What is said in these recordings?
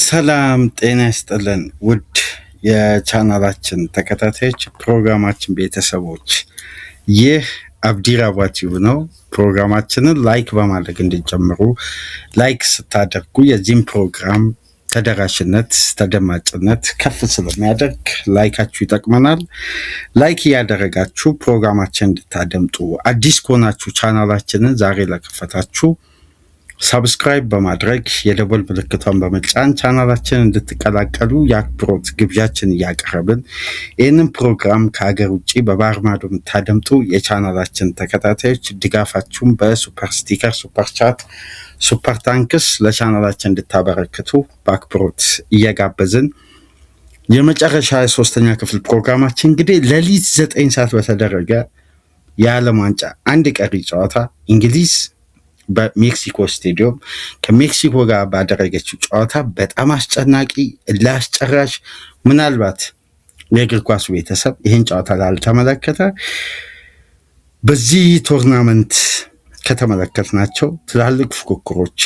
ሰላም ጤና ይስጥልን ውድ የቻናላችን ተከታታዮች ፕሮግራማችን ቤተሰቦች፣ ይህ አብዲራዋ ቲዩብ ነው። ፕሮግራማችንን ላይክ በማድረግ እንዲጀምሩ፣ ላይክ ስታደርጉ የዚህም ፕሮግራም ተደራሽነት ተደማጭነት ከፍ ስለሚያደርግ ላይካችሁ ይጠቅመናል። ላይክ እያደረጋችሁ ፕሮግራማችን እንድታደምጡ፣ አዲስ ከሆናችሁ ቻናላችንን ዛሬ ለከፈታችሁ ሰብስክራይብ በማድረግ የደወል ምልክቷን በመጫን ቻናላችን እንድትቀላቀሉ የአክብሮት ግብዣችን እያቀረብን ይህንን ፕሮግራም ከሀገር ውጭ በባህር ማዶ የምታደምጡ የቻናላችን ተከታታዮች ድጋፋችሁን በሱፐር ስቲከር፣ ሱፐር ቻት፣ ሱፐር ታንክስ ለቻናላችን እንድታበረክቱ በአክብሮት እየጋበዝን የመጨረሻ የሶስተኛ ክፍል ፕሮግራማችን እንግዲህ ሌሊት 9 ሰዓት በተደረገ የዓለም ዋንጫ አንድ ቀሪ ጨዋታ እንግሊዝ በሜክሲኮ ስቴዲየም ከሜክሲኮ ጋር ባደረገችው ጨዋታ በጣም አስጨናቂ ላስጨራሽ፣ ምናልባት የእግር ኳሱ ቤተሰብ ይህን ጨዋታ ላልተመለከተ በዚህ ቶርናመንት ከተመለከትናቸው ትላልቅ ፉክክሮች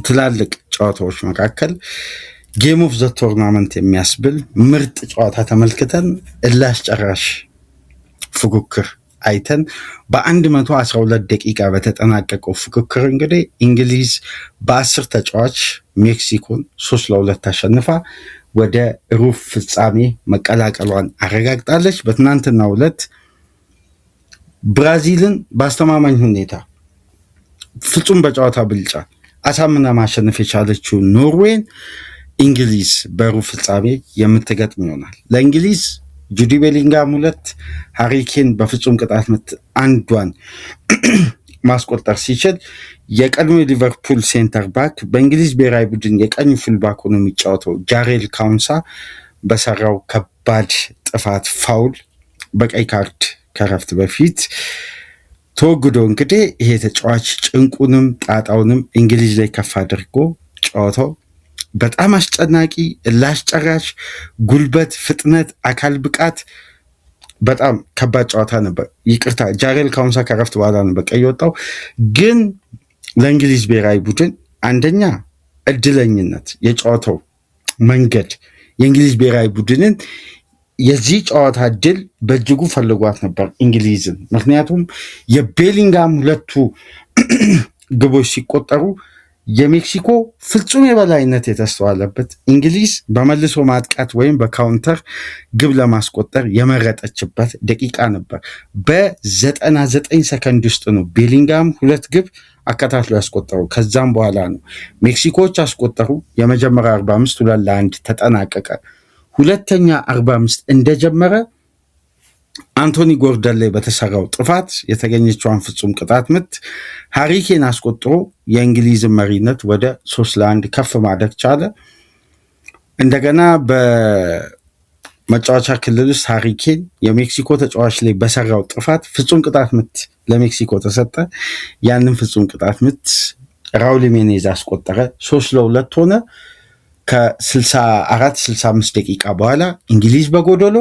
ትላልቅ ጨዋታዎች መካከል ጌም ኦፍ ዘ ቶርናመንት የሚያስብል ምርጥ ጨዋታ ተመልክተን ላስጨራሽ ፉክክር አይተን በ112 ደቂቃ በተጠናቀቀው ፉክክር እንግዲህ እንግሊዝ በ10 ተጫዋች ሜክሲኮን 3-2 አሸንፋ ወደ ሩብ ፍጻሜ መቀላቀሏን አረጋግጣለች። በትናንትናው ዕለት ብራዚልን በአስተማማኝ ሁኔታ ፍጹም በጨዋታ ብልጫ አሳምና ማሸነፍ የቻለችው ኖርዌይን እንግሊዝ በሩብ ፍጻሜ የምትገጥም ይሆናል። ለእንግሊዝ ጁዲ ቤሊንጋም 2፣ ሃሪ ኬን በፍጹም ቅጣት ምት አንዷን ማስቆጠር ሲችል የቀድሞ ሊቨርፑል ሴንተር ባክ በእንግሊዝ ብሔራዊ ቡድን የቀኝ ፉልባክ ሆኖ የሚጫወተው ጃሬል ካውንሳ በሰራው ከባድ ጥፋት ፋውል በቀይ ካርድ ከረፍት በፊት ተወግዶ እንግዲህ ይሄ ተጫዋች ጭንቁንም ጣጣውንም እንግሊዝ ላይ ከፍ አድርጎ ጨዋታው በጣም አስጨናቂ ላስጨራሽ፣ ጉልበት፣ ፍጥነት፣ አካል ብቃት በጣም ከባድ ጨዋታ ነበር። ይቅርታ ጃሬል ካውንሳ ከረፍት በኋላ ነበር ቀይ ወጣው። ግን ለእንግሊዝ ብሔራዊ ቡድን አንደኛ እድለኝነት፣ የጨዋታው መንገድ የእንግሊዝ ብሔራዊ ቡድንን የዚህ ጨዋታ ድል በእጅጉ ፈልጓት ነበር እንግሊዝን። ምክንያቱም የቤሊንጋም 2 ግቦች ሲቆጠሩ የሜክሲኮ ፍጹም የበላይነት የተስተዋለበት፣ እንግሊዝ በመልሶ ማጥቃት ወይም በካውንተር ግብ ለማስቆጠር የመረጠችበት ደቂቃ ነበር። በ99 ሰከንድ ውስጥ ነው ቤሊንጋም 2 ግብ አከታትሎ ያስቆጠሩ። ከዛም በኋላ ነው ሜክሲኮዎች አስቆጠሩ። የመጀመሪያ 45 2-1 ተጠናቀቀ። ሁለተኛ 45 እንደጀመረ አንቶኒ ጎርደን ላይ በተሰራው ጥፋት የተገኘችውን ፍጹም ቅጣት ምት ሃሪ ኬን አስቆጥሮ የእንግሊዝን መሪነት ወደ 3-1 ከፍ ማድረግ ቻለ። እንደገና በመጫወቻ ክልል ውስጥ ሃሪ ኬን የሜክሲኮ ተጫዋች ላይ በሰራው ጥፋት ፍጹም ቅጣት ምት ለሜክሲኮ ተሰጠ። ያንን ፍጹም ቅጣት ምት ራውል ሜኔዝ አስቆጠረ። 3-2 ሆነ። ከ64-65 ደቂቃ በኋላ እንግሊዝ በጎዶሎ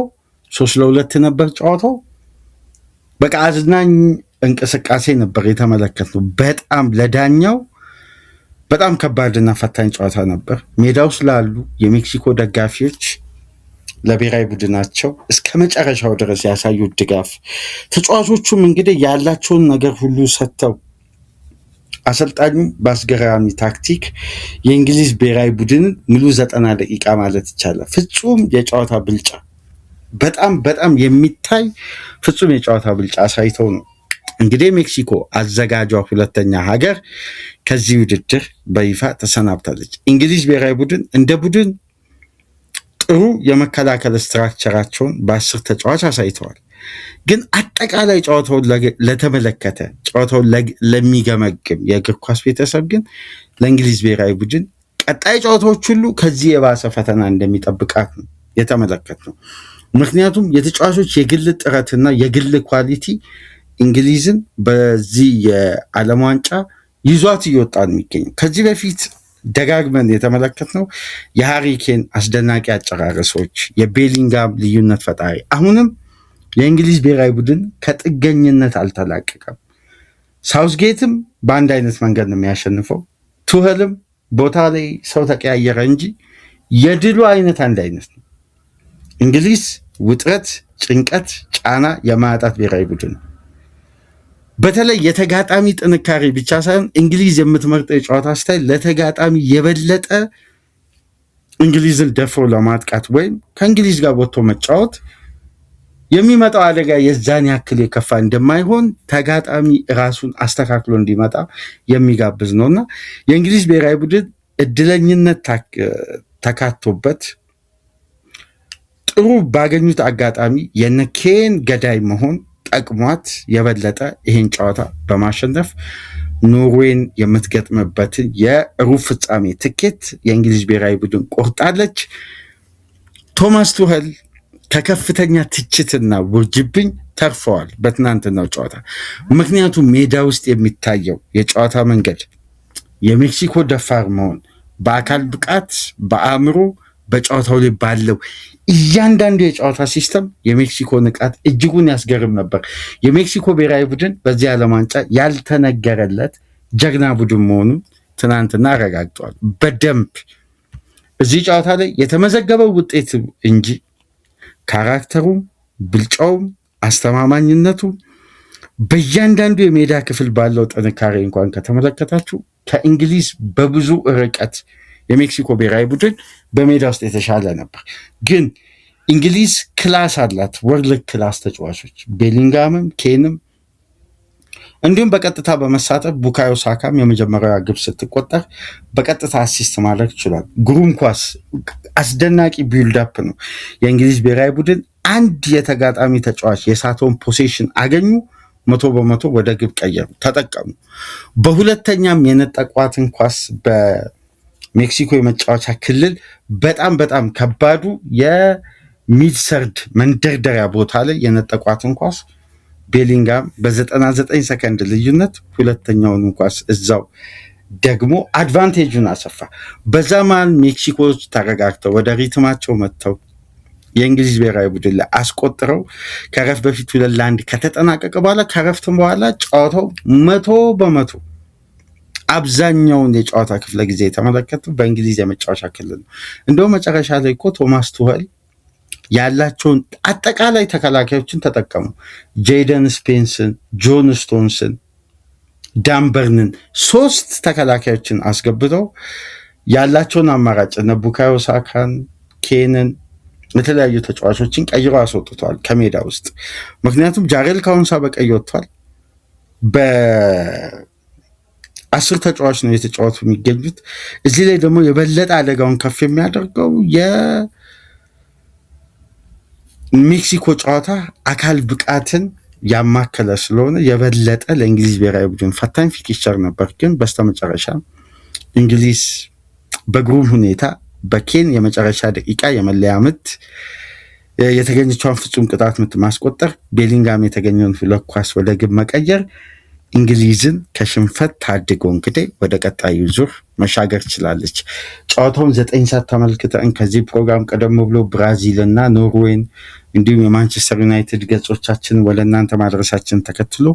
3-2 ነበር ጨዋታው። በቃ አዝናኝ እንቅስቃሴ ነበር የተመለከትነው። በጣም ለዳኛው በጣም ከባድና ፈታኝ ጨዋታ ነበር። ሜዳው ስላሉ የሜክሲኮ ደጋፊዎች ለብሔራዊ ቡድናቸው እስከ መጨረሻው ድረስ ያሳዩት ድጋፍ፣ ተጫዋቾቹም እንግዲህ ያላቸውን ነገር ሁሉ ሰጥተው፣ አሰልጣኙ በአስገራሚ ታክቲክ የእንግሊዝ ብሔራዊ ቡድንን ሙሉ 90 ደቂቃ ማለት ይቻላል ፍጹም የጨዋታ ብልጫ በጣም የሚታይ ፍጹም የጨዋታ ብልጫ አሳይተው ነው እንግዲህ ሜክሲኮ አዘጋጇ ሁለተኛ ሀገር ከዚህ ውድድር በይፋ ተሰናብታለች። እንግሊዝ ብሔራዊ ቡድን እንደ ቡድን ጥሩ የመከላከል ስትራክቸራቸውን በ10 ተጫዋች አሳይተዋል። ግን አጠቃላይ ጨዋታውን ለተመለከተ ጨዋታውን ለሚገመግም የእግር ኳስ ቤተሰብ ግን ለእንግሊዝ ብሔራዊ ቡድን ቀጣይ ጨዋታዎች ሁሉ ከዚህ የባሰ ፈተና እንደሚጠብቃት ነው የተመለከትነው። ምክንያቱም የተጫዋቾች የግል ጥረትና የግል ኳሊቲ እንግሊዝን በዚህ የዓለም ዋንጫ ይዟት እየወጣ ነው የሚገኘው። ከዚህ በፊት ደጋግመን የተመለከትነው የሃሪ ኬን አስደናቂ አጨራረሶች፣ የቤሊንጋም ልዩነት ፈጣሪ። አሁንም የእንግሊዝ ብሔራዊ ቡድን ከጥገኝነት አልተላቀቀም። ሳውዝጌትም በአንድ አይነት መንገድ ነው የሚያሸንፈው። ቱኸልም ቦታ ላይ ሰው ተቀያየረ እንጂ የድሉ አይነት አንድ አይነት ነው። እንግሊዝ ውጥረት፣ ጭንቀት፣ ጫና የማያጣት ብሔራዊ ቡድን ነው። በተለይ የተጋጣሚ ጥንካሬ ብቻ ሳይሆን እንግሊዝ የምትመርጠው የጨዋታ ስታይል ለተጋጣሚ የበለጠ እንግሊዝን ደፍሮ ለማጥቃት ወይም ከእንግሊዝ ጋር ወጥቶ መጫወት የሚመጣው አደጋ የዛን ያክል የከፋ እንደማይሆን ተጋጣሚ ራሱን አስተካክሎ እንዲመጣ የሚጋብዝ ነውና የእንግሊዝ ብሔራዊ ቡድን እድለኝነት ተካቶበት ጥሩ ባገኙት አጋጣሚ የነ ኬን ገዳይ መሆን ጠቅሟት የበለጠ ይህን ጨዋታ በማሸነፍ ኖርዌይን የምትገጥምበትን የሩብ ፍጻሜ ትኬት የእንግሊዝ ብሔራዊ ቡድን ቆርጣለች። ቶማስ ቱኸል ከከፍተኛ ትችትና ውርጅብኝ ተርፈዋል በትናንትናው ጨዋታ። ምክንያቱም ሜዳ ውስጥ የሚታየው የጨዋታ መንገድ የሜክሲኮ ደፋር መሆን በአካል ብቃት፣ በአእምሮ፣ በጨዋታው ላይ ባለው እያንዳንዱ የጨዋታ ሲስተም የሜክሲኮ ንቃት እጅጉን ያስገርም ነበር። የሜክሲኮ ብሔራዊ ቡድን በዚህ ዓለም ዋንጫ ያልተነገረለት ጀግና ቡድን መሆኑን ትናንትና አረጋግጧል። በደንብ እዚህ ጨዋታ ላይ የተመዘገበው ውጤት እንጂ ካራክተሩም፣ ብልጫውም፣ አስተማማኝነቱ በእያንዳንዱ የሜዳ ክፍል ባለው ጥንካሬ እንኳን ከተመለከታችሁ ከእንግሊዝ በብዙ ርቀት የሜክሲኮ ብሔራዊ ቡድን በሜዳ ውስጥ የተሻለ ነበር። ግን እንግሊዝ ክላስ አላት፣ ወርልድ ክላስ ተጫዋቾች ቤሊንጋምም፣ ኬንም እንዲሁም በቀጥታ በመሳተፍ ቡካዮ ሳካም የመጀመሪያዋ ግብ ስትቆጠር በቀጥታ አሲስት ማድረግ ችሏል። ግሩም ኳስ፣ አስደናቂ ቢልዳፕ ነው። የእንግሊዝ ብሔራዊ ቡድን አንድ የተጋጣሚ ተጫዋች የሳተውን ፖሴሽን አገኙ፣ 100% ወደ ግብ ቀየሩ፣ ተጠቀሙ። በሁለተኛም የነጠቋትን ኳስ በሜክሲኮ የመጫወቻ ክልል በጣም ከባዱ የሚድሰርድ መንደርደሪያ ቦታ ላይ የነጠቋትን ኳስ ቤሊንጋም በ99 ሰከንድ ልዩነት ሁለተኛውን ኳስ እዛው ደግሞ አድቫንቴጁን አሰፋ። በዛ መሃል ሜክሲኮች ተረጋግተው ወደ ሪትማቸው መጥተው የእንግሊዝ ብሔራዊ ቡድን ላይ አስቆጥረው ከረፍት በፊት 2-1 ከተጠናቀቀ በኋላ ከረፍትም በኋላ ጨዋታው 100% አብዛኛውን የጨዋታ ክፍለ ጊዜ የተመለከቱ በእንግሊዝ የመጫወቻ ክልል ነው። እንደውም መጨረሻ ላይ እኮ ቶማስ ቱኸል ያላቸውን አጠቃላይ ተከላካዮችን ተጠቀሙ። ጄደን ስፔንስን፣ ጆን ስቶንስን፣ ዳንበርንን 3 ተከላካዮችን አስገብተው ያላቸውን አማራጭ እነ ቡካዮ ሳካን፣ ኬንን፣ የተለያዩ ተጫዋቾችን ቀይሮ አስወጥተዋል ከሜዳ ውስጥ። ምክንያቱም ጃሬል ካውንሳ በቀይ ወጥቷል። በ10 ተጫዋች ነው የተጫወቱ የሚገኙት። እዚህ ላይ ደግሞ የበለጠ አደጋውን ከፍ የሚያደርገው ሜክሲኮ ጨዋታ አካል ብቃትን ያማከለ ስለሆነ የበለጠ ለእንግሊዝ ብሔራዊ ቡድን ፈታኝ ፊክስቸር ነበር። ግን በስተመጨረሻ እንግሊዝ በግሩም ሁኔታ በኬን የመጨረሻ ደቂቃ የመለያ ምት የተገኘችውን ፍጹም ቅጣት ምት ማስቆጠር፣ ቤሊንጋም የተገኘውን 2 ኳስ ወደ ግብ መቀየር እንግሊዝን ከሽንፈት ታድጎ እንግዲህ ወደ ቀጣዩ ዙር መሻገር ችላለች። ጨዋታውን 9 ሰዓት ተመልክተን ከዚህ ፕሮግራም ቀደም ብሎ ብራዚልና ኖርዌይን እንዲሁም የማንቸስተር ዩናይትድ ገጾቻችን ወደ እናንተ ማድረሳችን ተከትሎ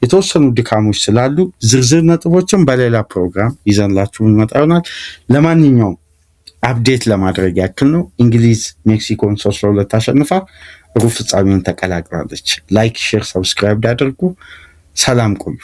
የተወሰኑ ድካሞች ስላሉ ዝርዝር ነጥቦችን በሌላ ፕሮግራም ይዘንላችሁ እንመጣ ይሆናል። ለማንኛውም አፕዴት ለማድረግ ያክል ነው እንግሊዝ ሜክሲኮን 3-2 አሸንፋ ሩብ ፍጻሜውን ተቀላቅላለች። ላይክ፣ ሼር፣ ሰብስክራይብ ያድርጉ። ሰላም ቆዩ።